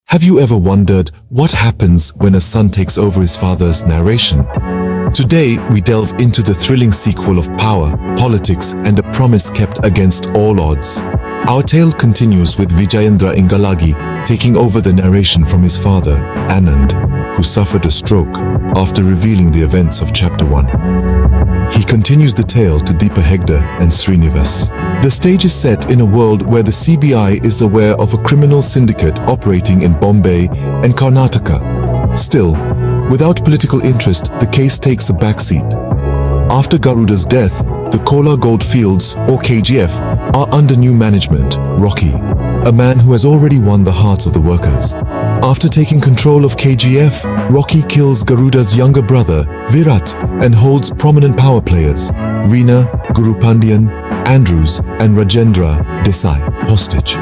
Have you ever wondered what happens when a son takes over his father's narration? Today, we delve into the thrilling sequel of power, politics, and a promise kept against all odds. Our tale continues with Vijayendra Ingalagi taking over the narration from his father, Anand, who suffered a stroke after revealing the events of Chapter 1. He continues the tale to Deepa Hegde and Srinivas. The stage is set in a world where the CBI is aware of a criminal syndicate operating in Bombay and Karnataka. Still, without political interest, the case takes a backseat. After Garuda's death, the Kola Gold Fields, or KGF, are under new management. Rocky, a man who has already won the hearts of the workers. After taking control of KGF, Rocky kills Garuda's younger brother, Virat, and holds prominent power players, Reena, Guru Pandian, Andrews, and Rajendra Desai hostage.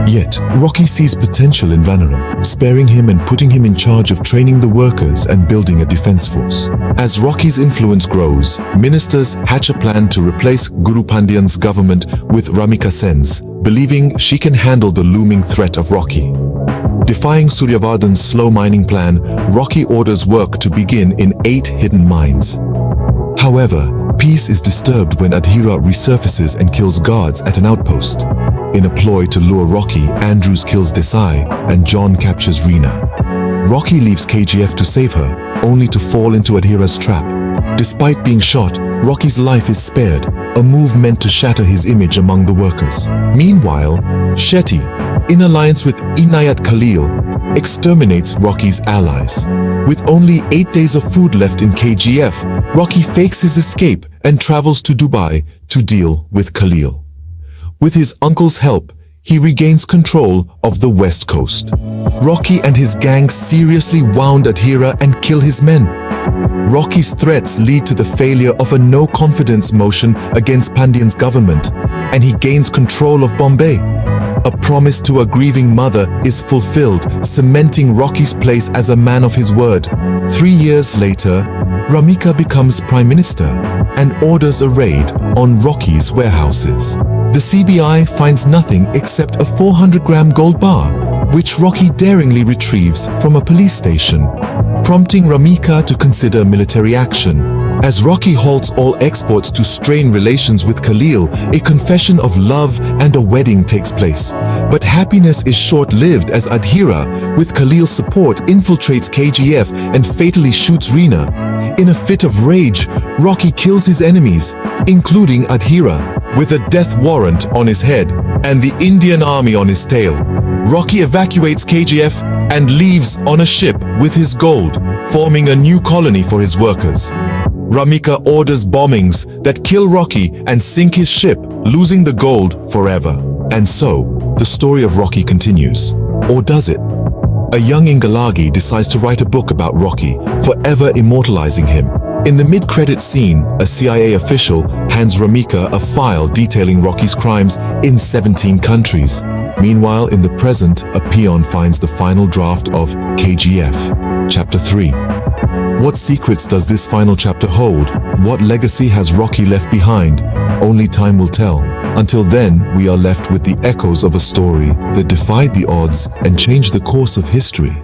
Yet, Rocky sees potential in Vanaram, sparing him and putting him in charge of training the workers and building a defense force. As Rocky's influence grows, ministers hatch a plan to replace Guru Pandian's government with Ramika Sen's, believing she can handle the looming threat of Rocky. Defying Suryavardhan's slow mining plan, Rocky orders work to begin in 8 hidden mines. However, peace is disturbed when Adhira resurfaces and kills guards at an outpost. In a ploy to lure Rocky, Andrews kills Desai and John captures Reena. Rocky leaves KGF to save her, only to fall into Adhira's trap. Despite being shot, Rocky's life is spared, a move meant to shatter his image among the workers. Meanwhile, Shetty, in alliance with Inayat Khalil, exterminates Rocky's allies. With only 8 days of food left in KGF, Rocky fakes his escape and travels to Dubai to deal with Khalil. With his uncle's help, he regains control of the West Coast. Rocky and his gang seriously wound Adhira and kill his men. Rocky's threats lead to the failure of a no-confidence motion against Pandian's government, and he gains control of Bombay. A promise to a grieving mother is fulfilled, cementing Rocky's place as a man of his word. 3 years later, Ramika becomes Prime Minister and orders a raid on Rocky's warehouses. The CBI finds nothing except a 400-gram gold bar, which Rocky daringly retrieves from a police station, prompting Ramika to consider military action. As Rocky halts all exports to strain relations with Khalil, a confession of love and a wedding takes place. But happiness is short-lived as Adhira, with Khalil's support, infiltrates KGF and fatally shoots Reena. In a fit of rage, Rocky kills his enemies, including Adhira, with a death warrant on his head and the Indian army on his tail. Rocky evacuates KGF and leaves on a ship with his gold, forming a new colony for his workers. Ramika orders bombings that kill Rocky and sink his ship, losing the gold forever. And so, the story of Rocky continues. Or does it? A young Ingalagi decides to write a book about Rocky, forever immortalizing him. In the mid-credits scene, a CIA official hands Ramika a file detailing Rocky's crimes in 17 countries. Meanwhile, in the present, a peon finds the final draft of KGF, Chapter 3. What secrets does this final chapter hold? What legacy has Rocky left behind? Only time will tell. Until then, we are left with the echoes of a story that defied the odds and changed the course of history.